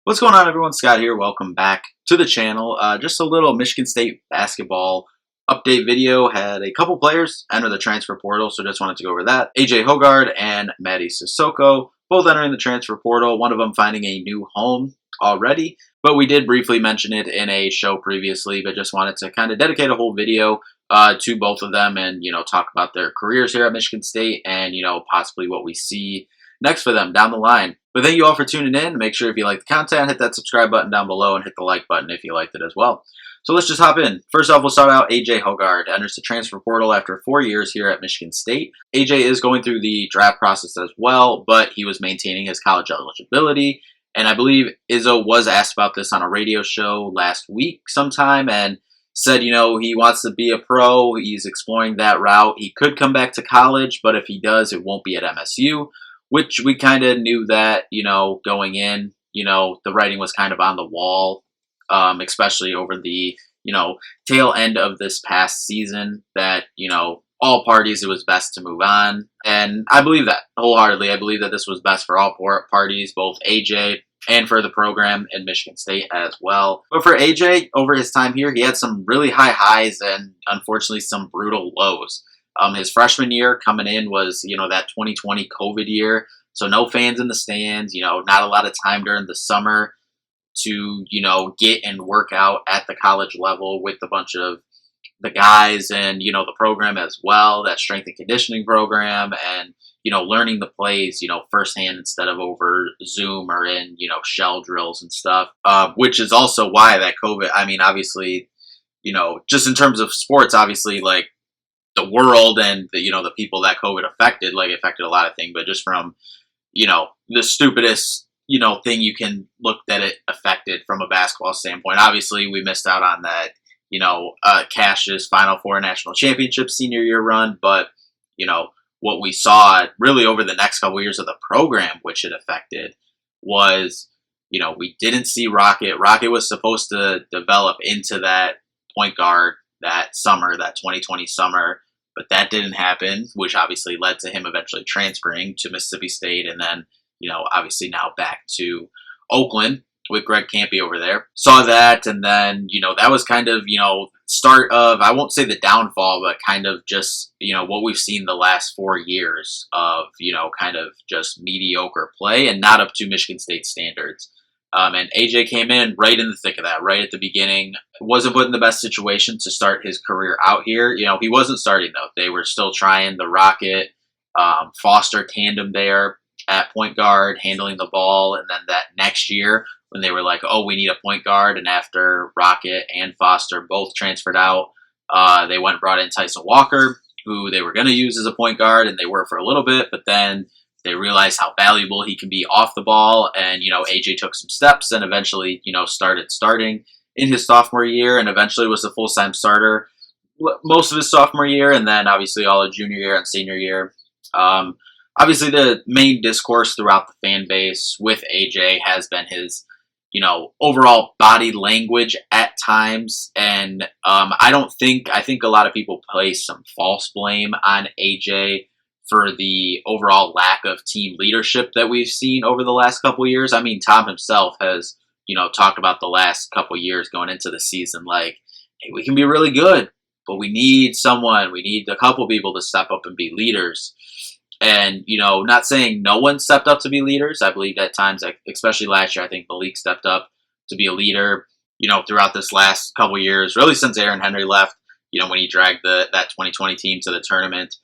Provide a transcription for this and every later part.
What's going on, everyone? Scott here. Welcome back to the channel. Just a little Michigan State basketball update video. Had a couple players enter the transfer portal, so just wanted to go over that. Hoggard and Mady Sissoko, both entering the transfer portal. One of them finding a new home already, but we did briefly mention it in a show previously, but just wanted to kind of dedicate a whole video to both of them and, talk about their careers here at Michigan State and, possibly what we see next for them down the line. But thank you all for tuning in. Make sure if you like the content, hit that subscribe button down below and hit the like button if you liked it as well. So let's just hop in. First off, we'll start out Hoggard enters the transfer portal after 4 years here at Michigan State. is going through the draft process as well, but he was maintaining his college eligibility. And I believe Izzo was asked about this on a radio show last week sometime and said, he wants to be a pro. He's exploring that route. He could come back to college, but if he does, it won't be at MSU. Which we kind of knew that, going in, the writing was kind of on the wall, especially over the, tail end of this past season that, all parties, it was best to move on. And I believe that wholeheartedly. I believe that this was best for all parties, both AJ and for the program in Michigan State as well. But for AJ, over his time here, he had some really high highs and unfortunately some brutal lows. His freshman year coming in was, that 2020 COVID year. So no fans in the stands, not a lot of time during the summer to, get and work out at the college level with a bunch of the guys and, the program as well, that strength and conditioning program and, learning the plays, firsthand instead of over Zoom or in, shell drills and stuff, which is also why that COVID, obviously, just in terms of sports, obviously, like, the world and the people that COVID affected, affected a lot of things, but just from, the stupidest, thing you can look that it affected from a basketball standpoint. Obviously, we missed out on that, Cash's Final Four national championship senior year run, but, what we saw really over the next couple of years of the program, which it affected, was, we didn't see Rocket. Rocket was supposed to develop into that point guard that summer, that 2020 summer, but that didn't happen, which obviously led to him eventually transferring to Mississippi State and then, obviously now back to Oakland with Greg Campy over there. Saw that, and then, that was kind of, start of, I won't say the downfall, but kind of just, what we've seen the last 4 years of, kind of just mediocre play and not up to Michigan State standards. And AJ came in right in the thick of that, right at the beginning. Wasn't put in the best situation to start his career out here. He wasn't starting, though. They were still trying the Rocket Foster tandem there at point guard, handling the ball. And then that next year, when they were like, oh, we need a point guard, and after Rocket and Foster both transferred out, they went and brought in Tyson Walker, who they were going to use as a point guard, and they were for a little bit, but then they realized how valuable he can be off the ball, and, AJ took some steps and eventually, started starting in his sophomore year and eventually was a full-time starter most of his sophomore year and then obviously all of junior year and senior year. Obviously, the main discourse throughout the fan base with AJ has been his, overall body language at times. And I think a lot of people place some false blame on AJ for the overall lack of team leadership that we've seen over the last couple of years. I mean, Tom himself has, talked about the last couple of years going into the season, like, hey, we can be really good, but we need a couple people to step up and be leaders. And, not saying no one stepped up to be leaders. I believe at times, especially last year, I think Malik stepped up to be a leader, throughout this last couple of years, really since Aaron Henry left, when he dragged that 2020 team to the tournament.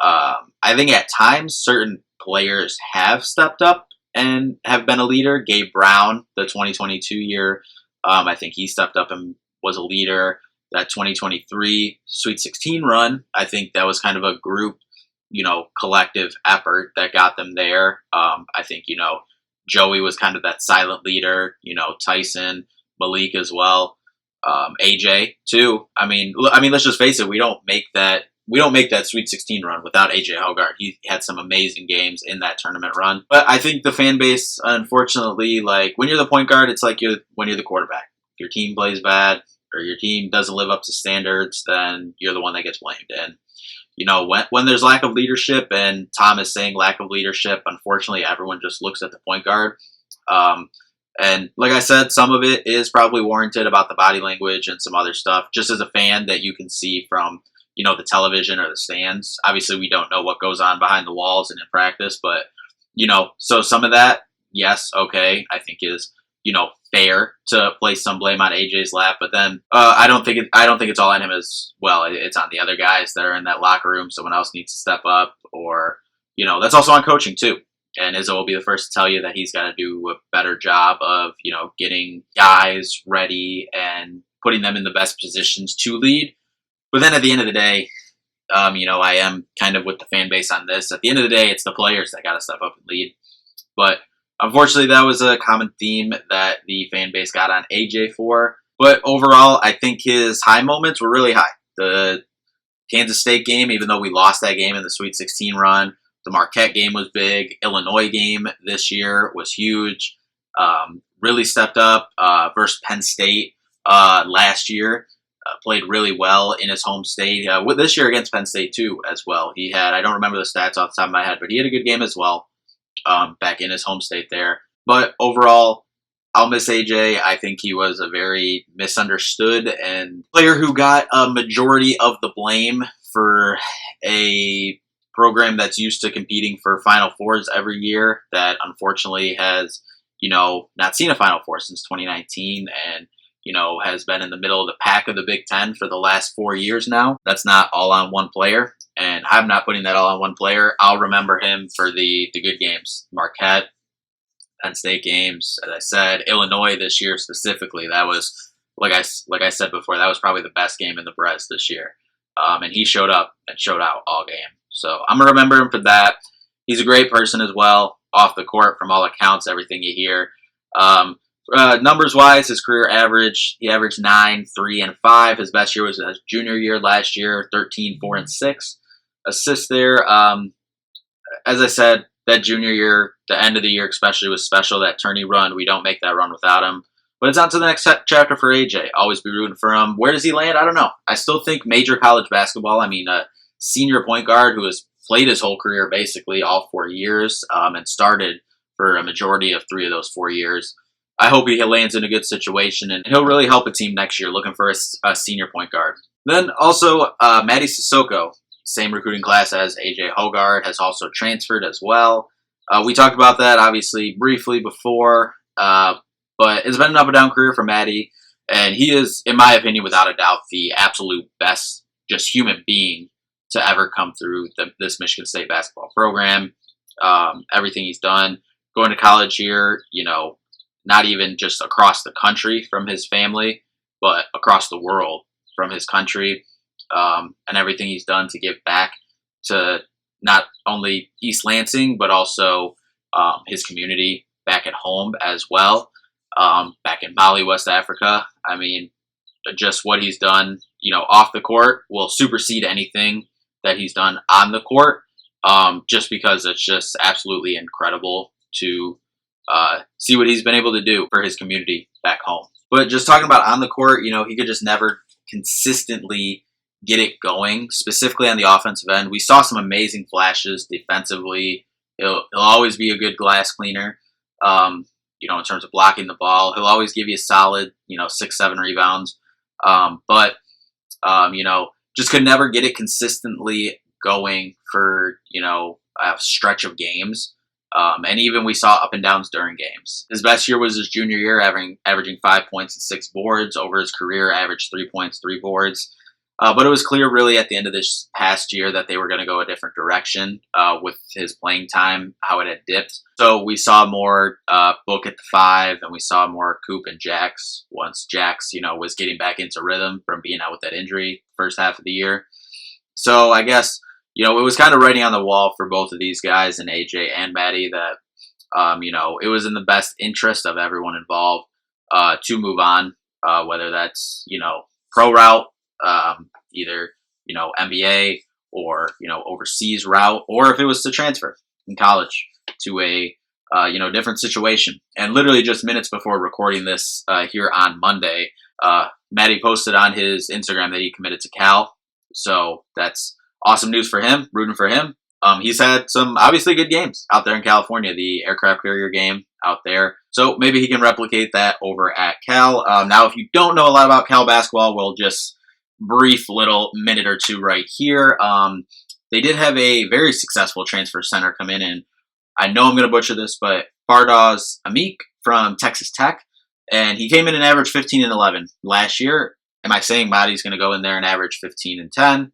I think at times certain players have stepped up and have been a leader. Gabe Brown, the 2022 year, I think he stepped up and was a leader. That 2023 Sweet 16 run, I think that was kind of a group, collective effort that got them there. I think, Joey was kind of that silent leader, Tyson, Malik as well, AJ too. I mean, let's just face it. We don't make that Sweet 16 run without AJ Hoggard. He had some amazing games in that tournament run. But I think the fan base, unfortunately, like, when you're the point guard, it's like when you're the quarterback. If your team plays bad or your team doesn't live up to standards, then you're the one that gets blamed. And, when there's lack of leadership, and Tom is saying lack of leadership, unfortunately, everyone just looks at the point guard. And like I said, some of it is probably warranted about the body language and some other stuff, just as a fan that you can see from, the television or the stands. Obviously, we don't know what goes on behind the walls and in practice, but, so some of that, yes, okay, I think is, fair to place some blame on AJ's lap. But then I don't think it's all on him as well. It's on the other guys that are in that locker room. Someone else needs to step up, or, that's also on coaching too. And Izzo will be the first to tell you that he's got to do a better job of, getting guys ready and putting them in the best positions to lead. But then at the end of the day, I am kind of with the fan base on this. At the end of the day, it's the players that got to step up and lead. But unfortunately, that was a common theme that the fan base got on AJ for. But overall, I think his high moments were really high. The Kansas State game, even though we lost that game in the Sweet 16 run, the Marquette game was big. Illinois game this year was huge. Really stepped up versus Penn State last year. Played really well in his home state. This year against Penn State too as well. He had, I don't remember the stats off the top of my head, but he had a good game as well back in his home state there. But overall, I'll miss AJ. I think he was a very misunderstood and player who got a majority of the blame for a program that's used to competing for Final Fours every year that unfortunately has, not seen a Final Four since 2019 and, has been in the middle of the pack of the Big Ten for the last 4 years now. That's not all on one player, and I'm not putting that all on one player. I'll remember him for the good games. Marquette, Penn State games, as I said, Illinois this year specifically. That was, like I said before, that was probably the best game in the Brez this year. And he showed up and showed out all game. So I'm going to remember him for that. He's a great person as well, off the court from all accounts, everything you hear. Numbers-wise, his career average, he averaged 9, 3, and 5. His best year was his junior year last year, 13, 4, and 6 assists there. As I said, that junior year, the end of the year especially, was special. That tourney run, we don't make that run without him. But it's on to the next chapter for AJ. Always be rooting for him. Where does he land? I don't know. I still think major college basketball, a senior point guard who has played his whole career basically all 4 years and started for a majority of 3 of those 4 years. I hope he lands in a good situation, and he'll really help a team next year looking for a senior point guard. Then also, Mady Sissoko, same recruiting class as AJ Hoggard, has also transferred as well. We talked about that, obviously, briefly before, but it's been an up-and-down career for Mady, and he is, in my opinion, without a doubt, the absolute best just human being to ever come through this Michigan State basketball program. Everything he's done, going to college here, not even just across the country from his family, but across the world from his country, and everything he's done to give back to not only East Lansing, but also his community back at home as well, back in Mali, West Africa. Just what he's done, off the court will supersede anything that he's done on the court, just because it's just absolutely incredible to see what he's been able to do for his community back home. But just talking about on the court, he could just never consistently get it going, specifically on the offensive end. We saw some amazing flashes defensively. He'll always be a good glass cleaner, in terms of blocking the ball. He'll always give you a solid, 6, 7 rebounds. Just could never get it consistently going for, a stretch of games. And even we saw up and downs during games. His best year was his junior year, averaging 5 points and 6 boards. Over his career, averaged 3 points, 3 boards. But it was clear really at the end of this past year that they were going to go a different direction with his playing time, how it had dipped. So we saw more Book at the 5, and we saw more Coop and Jax once Jax, was getting back into rhythm from being out with that injury first half of the year. So I guess, it was kind of writing on the wall for both of these guys, and AJ and Mady, that, it was in the best interest of everyone involved to move on, whether that's, pro route, either, NBA or, overseas route, or if it was to transfer in college to a, different situation. And literally just minutes before recording this here on Monday, Mady posted on his Instagram that he committed to Cal. So that's awesome news for him, rooting for him. He's had some obviously good games out there in California. The aircraft carrier game out there. So maybe he can replicate that over at Cal. Now, if you don't know a lot about Cal basketball, we'll just brief little minute or two right here. They did have a very successful transfer center come in, and I know I'm going to butcher this, but Bardoz Amik from Texas Tech, and he came in and averaged 15 and 11 last year. Am I saying Mady's going to go in there and average 15 and 10?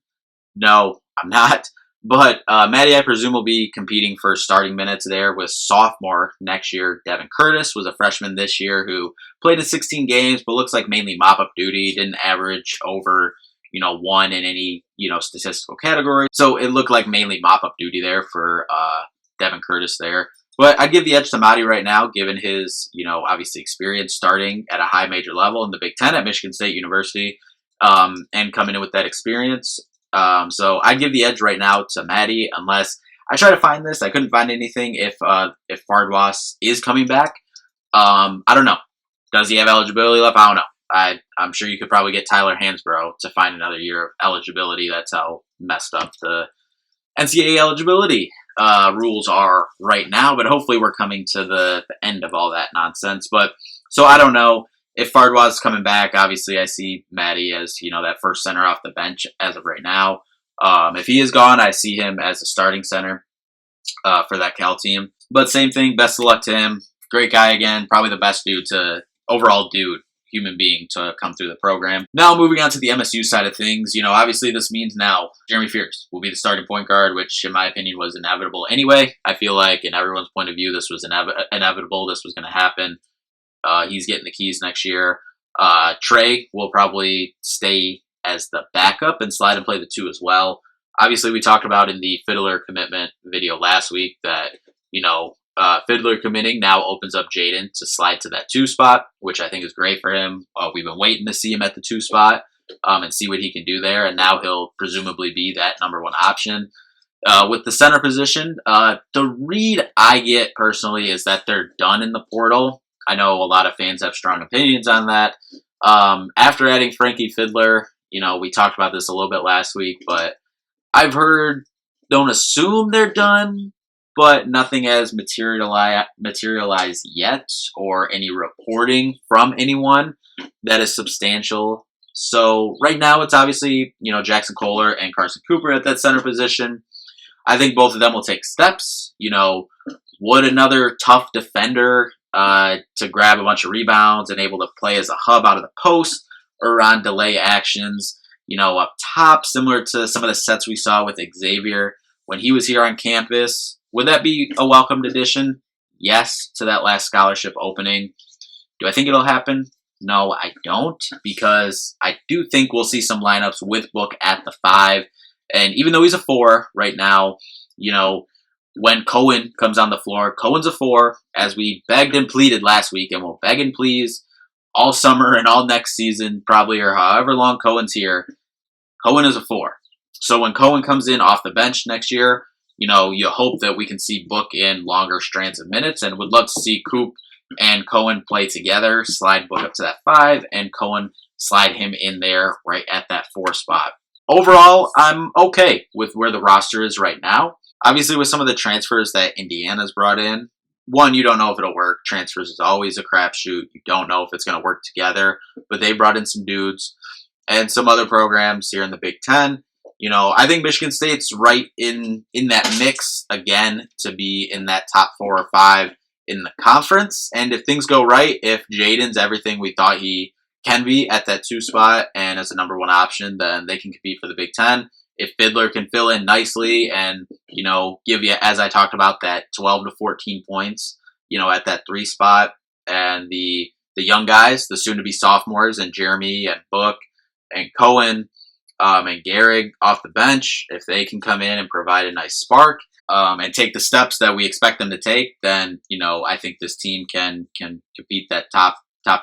No, I'm not. But Mady, I presume, will be competing for starting minutes there with sophomore next year. Devin Curtis was a freshman this year who played in 16 games, but looks like mainly mop-up duty, didn't average over, one in any, statistical category. So it looked like mainly mop-up duty there for Devin Curtis there. But I'd give the edge to Mady right now, given his, obviously experience starting at a high major level in the Big Ten at Michigan State University, and coming in with that experience. So I'd give the edge right now to Mady, unless I try to find this. I couldn't find anything if Bardoz is coming back. I don't know. Does he have eligibility left? I don't know. I'm sure you could probably get Tyler Hansbrough to find another year of eligibility. That's how messed up the NCAA eligibility rules are right now. But hopefully we're coming to the end of all that nonsense. But so I don't know. If Bardoz is coming back, obviously I see Mady as, that first center off the bench as of right now. If he is gone, I see him as a starting center for that Cal team. But same thing, best of luck to him. Great guy again, probably the best human being to come through the program. Now moving on to the MSU side of things, obviously this means now Jeremy Fears will be the starting point guard, which in my opinion was inevitable anyway. I feel like in everyone's point of view, this was inevitable. This was going to happen. He's getting the keys next year. Trey will probably stay as the backup and slide and play the 2 as well. Obviously, we talked about in the Fiddler commitment video last week that, Fiddler committing now opens up Jaden to slide to that 2 spot, which I think is great for him. We've been waiting to see him at the 2 spot and see what he can do there, and now he'll presumably be that number 1 option. With the center position, the read I get personally is that they're done in the portal. I know a lot of fans have strong opinions on that. After adding Frankie Fiddler, we talked about this a little bit last week, but I've heard, don't assume they're done, but nothing has materialized yet, or any reporting from anyone that is substantial. So right now it's obviously, Jackson Kohler and Carson Cooper at that center position. I think both of them will take steps. Would another tough defender to grab a bunch of rebounds and able to play as a hub out of the post or on delay actions, up top, similar to some of the sets we saw with Xavier when he was here on campus. Would that be a welcomed addition? Yes, to that last scholarship opening. Do I think it'll happen? No, I don't, because I do think we'll see some lineups with Book at the 5. And even though he's a 4 right now, when Cohen comes on the floor, Cohen's a 4, as we begged and pleaded last week, and we'll beg and please all summer and all next season, probably, or however long Cohen's here. Cohen is a 4. So when Cohen comes in off the bench next year, you hope that we can see Book in longer strands of minutes, and would love to see Coop and Cohen play together, slide Book up to that 5, and Cohen slide him in there right at that 4 spot. Overall, I'm okay with where the roster is right now. Obviously, with some of the transfers that Indiana's brought in, one, you don't know if it'll work. Transfers is always a crapshoot. You don't know if it's going to work together. But they brought in some dudes and some other programs here in the Big Ten. I think Michigan State's right in that mix again to be in that top 4 or 5 in the conference. And if things go right, if Jaden's everything we thought he can be at that 2 spot and as a number 1 option, then they can compete for the Big Ten. If Fiddler can fill in nicely and, give you, as I talked about, that 12 to 14 points, at that 3 spot, and the young guys, the soon-to-be sophomores, and Jeremy and Book and Cohen and Gehrig off the bench, if they can come in and provide a nice spark and take the steps that we expect them to take, then, I think this team can compete that top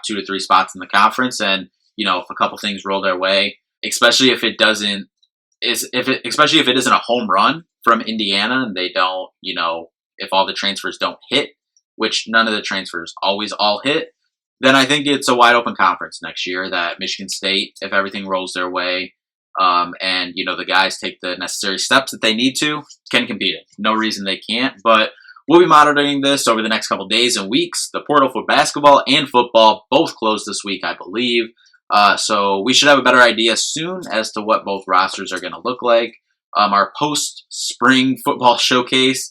2 to 3 spots in the conference. And, if a couple things roll their way, especially if it isn't a home run from Indiana and they don't, if all the transfers don't hit, which none of the transfers always all hit, then I think it's a wide open conference next year that Michigan State, if everything rolls their way, and the guys take the necessary steps that they need to, can compete it. No reason they can't, but we'll be monitoring this over the next couple days and weeks. The portal for basketball and football both closed this week, I believe. So we should have a better idea soon as to what both rosters are going to look like. Our post-spring football showcase,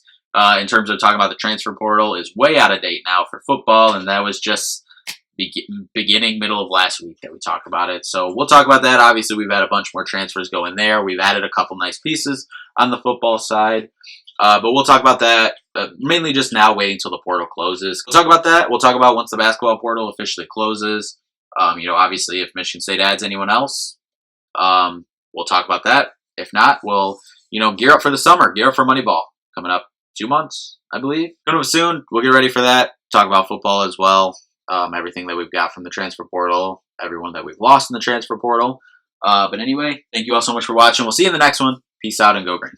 in terms of talking about the transfer portal, is way out of date now for football, and that was just beginning, middle of last week that we talked about it. So we'll talk about that. Obviously, we've had a bunch more transfers go in there. We've added a couple nice pieces on the football side. But we'll talk about that mainly just now, waiting until the portal closes. We'll talk about that. We'll talk about once the basketball portal officially closes. Obviously, if Michigan State adds anyone else, we'll talk about that. If not, we'll, gear up for the summer. Gear up for Moneyball coming up 2 months, I believe. Coming up soon. We'll get ready for that. Talk about football as well. Everything that we've got from the transfer portal, everyone that we've lost in the transfer portal. But anyway, thank you all so much for watching. We'll see you in the next one. Peace out and go green.